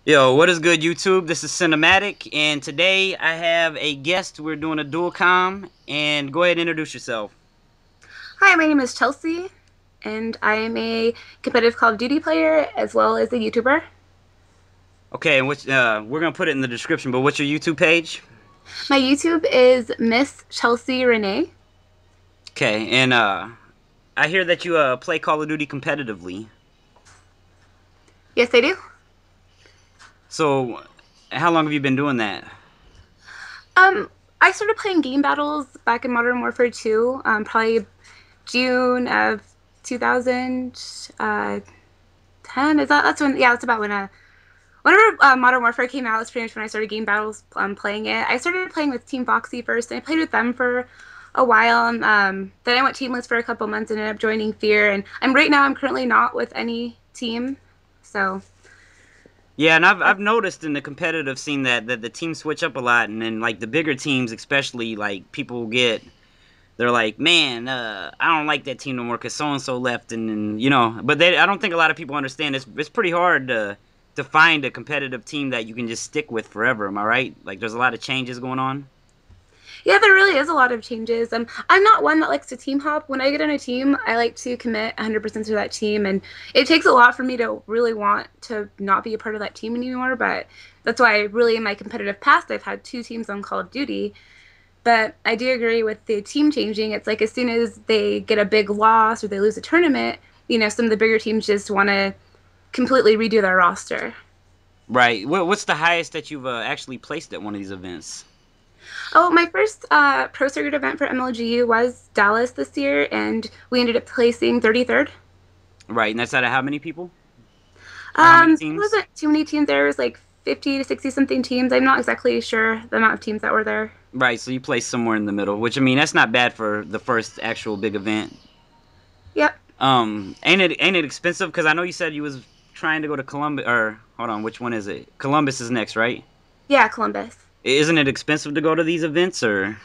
Yo, what is good, YouTube? This is Sinumatic, and today I have a guest. We're doing a dual com, and go ahead and introduce yourself. Hi, my name is Chelsea, and I am a competitive Call of Duty player as well as a YouTuber. Okay, and we're gonna put it in the description. But what's your YouTube page? My YouTube is Miss Chelsea Renee. Okay, and I hear that you play Call of Duty competitively. Yes, I do. So, how long have you been doing that? I started playing game battles back in Modern Warfare 2, probably June of 2010. Is that's when? Yeah, that's about when. Whenever Modern Warfare came out, that's pretty much when I started game battles playing it. I started playing with Team Foxy first, and I played with them for a while. Then I went teamless for a couple months and ended up joining Fear. And I'm currently not with any team. So, Yeah, and I've noticed in the competitive scene that the teams switch up a lot, and then like the bigger teams, especially like people get they're like, man, I don't like that team no more because so and so left, and but I don't think a lot of people understand it's pretty hard to find a competitive team that you can just stick with forever. Am I right? Like, there's a lot of changes going on. yeah, there really is a lot of changes. I'm not one that likes to team hop. When I get on a team, I like to commit 100% to that team, and it takes a lot for me to really want to not be a part of that team anymore. But that's why, really, in my competitive past, I've had two teams on Call of Duty. But I do agree with the team changing. It's like as soon as they get a big loss or they lose a tournament, some of the bigger teams just want to completely redo their roster. Right. What's the highest that you've actually placed at one of these events? Oh, my first pro circuit event for MLGU was Dallas this year, and we ended up placing 33rd. Right, and that's out of how many people or how many There teams? wasn't too many teams. There was like 50 to 60 something teams. I'm not exactly sure the amount of teams that were there. Right, so you placed somewhere in the middle, which I mean that's not bad for the first actual big event. Yep. Ain't it expensive? Because I know you said you was trying to go to Columbus. Or hold on, which one is it? Columbus is next, right? Yeah, Columbus. Isn't it expensive to go to these events? Or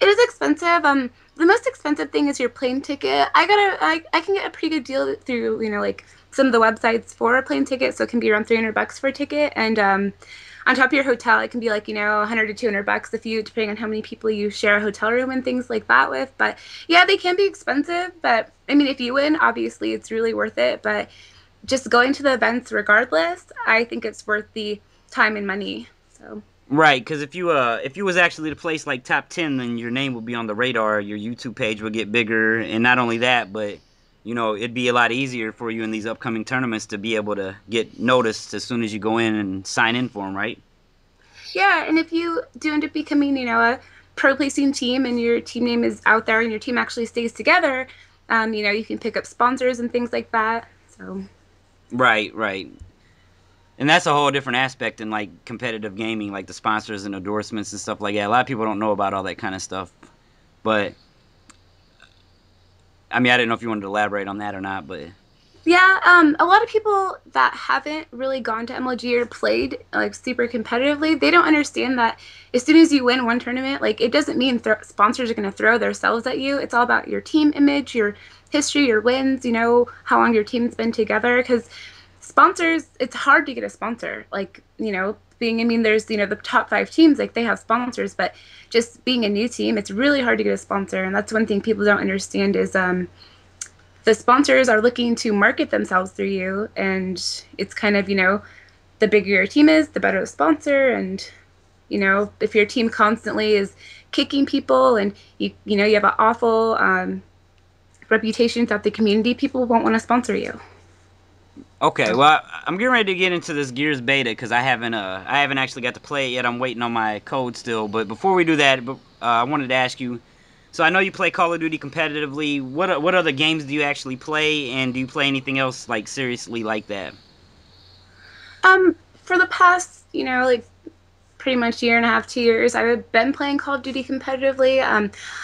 It is expensive. The most expensive thing is your plane ticket. I can get a pretty good deal through, like some of the websites for a plane ticket, so it can be around $300 for a ticket. And on top of your hotel, it can be like, 100 to $200 if you, depending on how many people you share a hotel room and things like that with. But yeah, they can be expensive. But I mean, if you win, obviously it's really worth it. But just going to the events regardless, I think it's worth the time and money. So. right? Because if you was actually to place like top 10, then your name would be on the radar. Your YouTube page would get bigger, and not only that, but it'd be a lot easier for you in these upcoming tournaments to be able to get noticed as soon as you go in and sign in for them, right? Yeah, and if you do end up becoming, a pro placing team and your team name is out there and your team actually stays together, you can pick up sponsors and things like that. So, Right, right. And that's a whole different aspect in like competitive gaming, like the sponsors and endorsements and stuff like that. A lot of people don't know about all that kind of stuff. But I mean, I didn't know if you wanted to elaborate on that or not. But yeah, a lot of people that haven't really gone to MLG or played like super competitively, they don't understand that as soon as you win one tournament, like it doesn't mean sponsors are going to throw themselves at you. It's all about your team image, your history, your wins, how long your team's been together. Because sponsors, it's hard to get a sponsor. Like, I mean, there's, the top five teams, like they have sponsors, but just being a new team, it's really hard to get a sponsor. And that's one thing people don't understand is, the sponsors are looking to market themselves through you, and it's kind of, the bigger your team is, the better the sponsor. And if your team constantly is kicking people and you have an awful reputation throughout the community, people won't want to sponsor you. okay, So. well, I'm getting ready to get into this Gears beta because I haven't actually got to play it yet. I'm waiting on my code still. But before we do that, I wanted to ask you. So I know you play Call of Duty competitively. What other games do you actually play, and do you play anything else like seriously like that? For the past, like pretty much year and a half, 2 years, I've been playing Call of Duty competitively.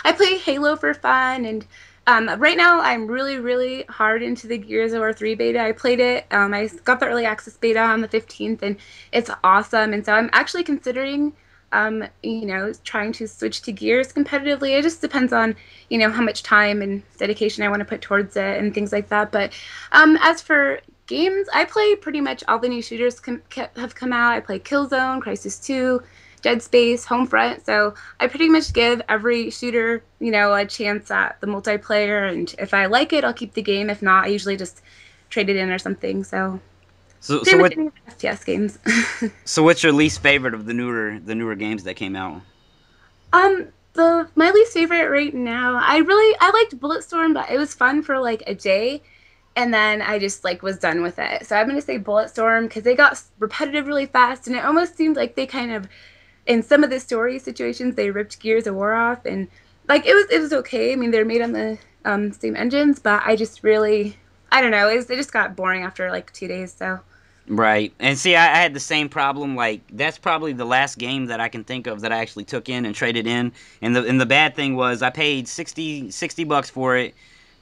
I play Halo for fun, and right now I'm really, really hard into the Gears of War 3 beta. I played it. I got the early access beta on the 15th, and it's awesome. And so I'm actually considering, trying to switch to Gears competitively. It just depends on, how much time and dedication I want to put towards it and things like that. But as for Games, I play pretty much all the new shooters have come out. I play Killzone, Crisis 2, Dead Space, Homefront. So I pretty much give every shooter, a chance at the multiplayer. And if I like it, I'll keep the game. If not, I usually just trade it in or something. So So so pretty much what any FPS games. so what's your least favorite of the newer games that came out? The my least favorite right now, I liked Bulletstorm, but it was fun for like a day, and then I just like was done with it. So I'm gonna say Bulletstorm because they got repetitive really fast, and it almost seemed like they kind of, in some of the story situations, they ripped Gears of War off, and like it was okay. I mean, they're made on the same engines, but I just really, I don't know, it just got boring after like 2 days. So Right. And see, I had the same problem. Like, that's probably the last game that I can think of that I actually took in and traded in. And the bad thing was I paid 60 bucks for it,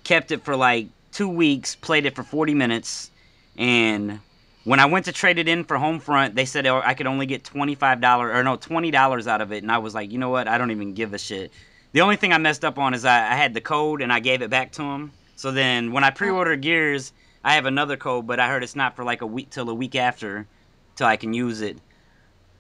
kept it for like 2 weeks, played it for 40 minutes, and when I went to trade it in for Homefront, they said I could only get $25 or no, $20 out of it, and I was like, you know what? I don't even give a shit. The only thing I messed up on is I had the code and I gave it back to him. So then when I pre-ordered Gears, I have another code, but I heard it's not for like a week till a week after till I can use it.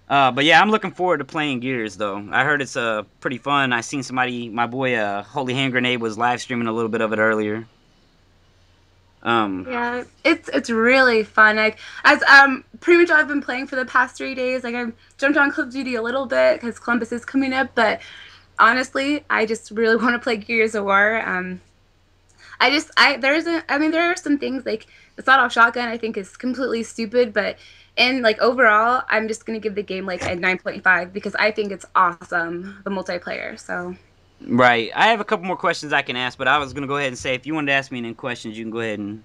But yeah, I'm looking forward to playing Gears though. I heard it's pretty fun. I seen somebody, my boy, Holy Hand Grenade was live streaming a little bit of it earlier. Um, yeah, it's really fun. Like as pretty much all I've been playing for the past 3 days. Like I've jumped on Call of Duty a little bit because Columbus is coming up, but honestly, I just really want to play Gears of War. I just I there isn't I mean there are some things like the sawed off shotgun I think is completely stupid, but in like overall I'm just gonna give the game like a 9.5 because I think it's awesome, the multiplayer. So right. I have a couple more questions I can ask, but I was gonna go ahead and say if you wanted to ask me any questions, you can go ahead and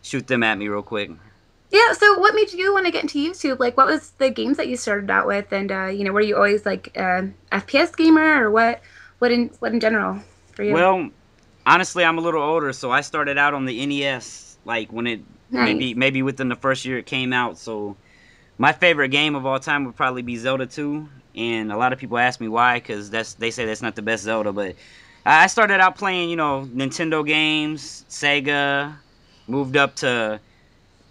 shoot them at me real quick. yeah, so what made you want to get into YouTube? Like what was the games that you started out with, and were you always like FPS gamer, or what in general for you? Well, honestly, I'm a little older, so I started out on the NES, like when it Nice. maybe within the first year it came out. So my favorite game of all time would probably be Zelda 2, and a lot of people ask me why, because they say that's not the best Zelda, but I started out playing, Nintendo games, Sega, moved up to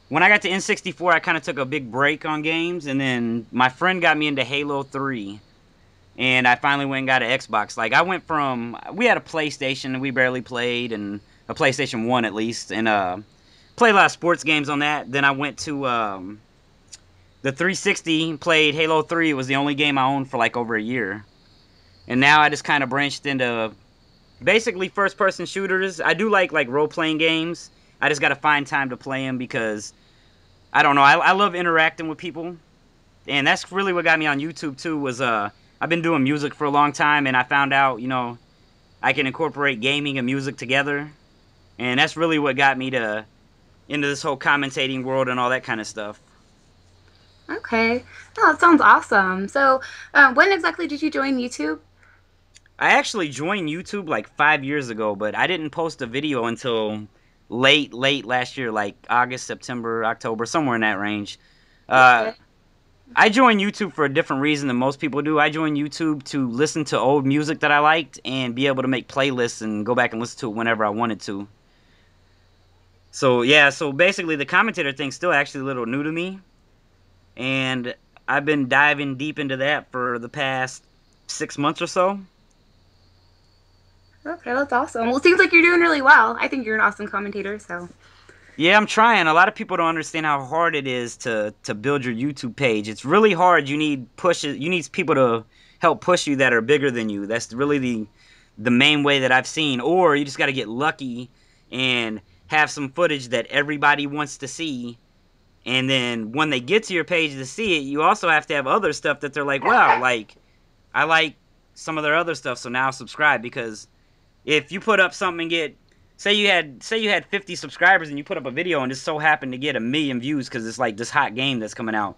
when I got to N64, I kind of took a big break on games, and then my friend got me into Halo 3, and I finally went and got an Xbox. Like I went from we had a PlayStation and we barely played, and a PlayStation 1 at least, and played a lot of sports games on that. Then I went to the 360, played Halo 3. It was the only game I owned for like over a year. And now I just kind of branched into basically first person shooters. I do like role playing games. I just got to find time to play them because I don't know. I love interacting with people, and that's really what got me on YouTube too. Was I've been doing music for a long time, and I found out I can incorporate gaming and music together, and that's really what got me to into this whole commentating world and all that kind of stuff. Okay. Oh, that sounds awesome. So, when exactly did you join YouTube? I actually joined YouTube like 5 years ago, but I didn't post a video until late last year, like August, September, October, somewhere in that range. Uh, Okay. I joined YouTube for a different reason than most people do. I joined YouTube to listen to old music that I liked and be able to make playlists and go back and listen to it whenever I wanted to. So yeah, so basically the commentator thing's still actually a little new to me, and I've been diving deep into that for the past 6 months or so. Okay, that's awesome. Well, it seems like you're doing really well. I think you're an awesome commentator, so. Yeah, I'm trying. A lot of people don't understand how hard it is to build your YouTube page. It's really hard. You need pushes. You need people to help push you that are bigger than you. That's really the main way that I've seen. Or you just got to get lucky and have some footage that everybody wants to see. And then when they get to your page to see it, you also have to have other stuff that they're like, wow, like I like some of their other stuff, so now I'll subscribe. Because if you put up something and get say you had 50 subscribers and you put up a video and just so happened to get 1 million views because it's like this hot game that's coming out,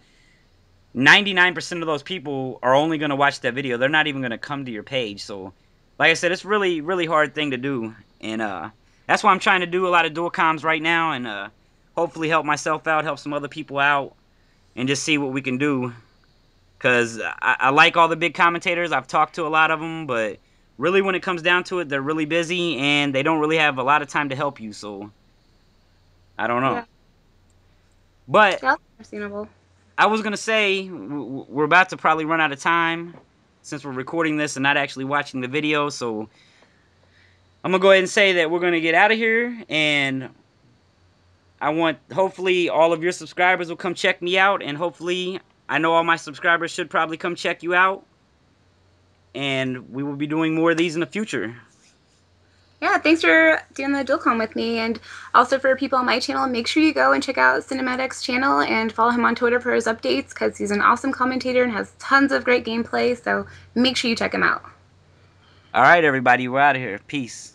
99% of those people are only going to watch that video. They're not even going to come to your page. So like I said, it's really hard thing to do, and that's why I'm trying to do a lot of dual comms right now, and hopefully help myself out, help some other people out, and just see what we can do. Because I like all the big commentators. I've talked to a lot of them, but really when it comes down to it, they're really busy and they don't really have a lot of time to help you. So I don't know. Yeah. But Yeah, understandable. I was gonna say we're about to probably run out of time since we're recording this and not actually watching the video. So I'm gonna go ahead and say that we're gonna get out of here, and I want hopefully all of your subscribers will come check me out, and hopefully I know all my subscribers should probably come check you out, and we will be doing more of these in the future. Yeah, thanks for doing the dual com with me. And also for people on my channel, make sure you go and check out Sinumatic's channel and follow him on Twitter for his updates because he's an awesome commentator and has tons of great gameplay. So make sure you check him out. All right, everybody, we're out of here. Peace.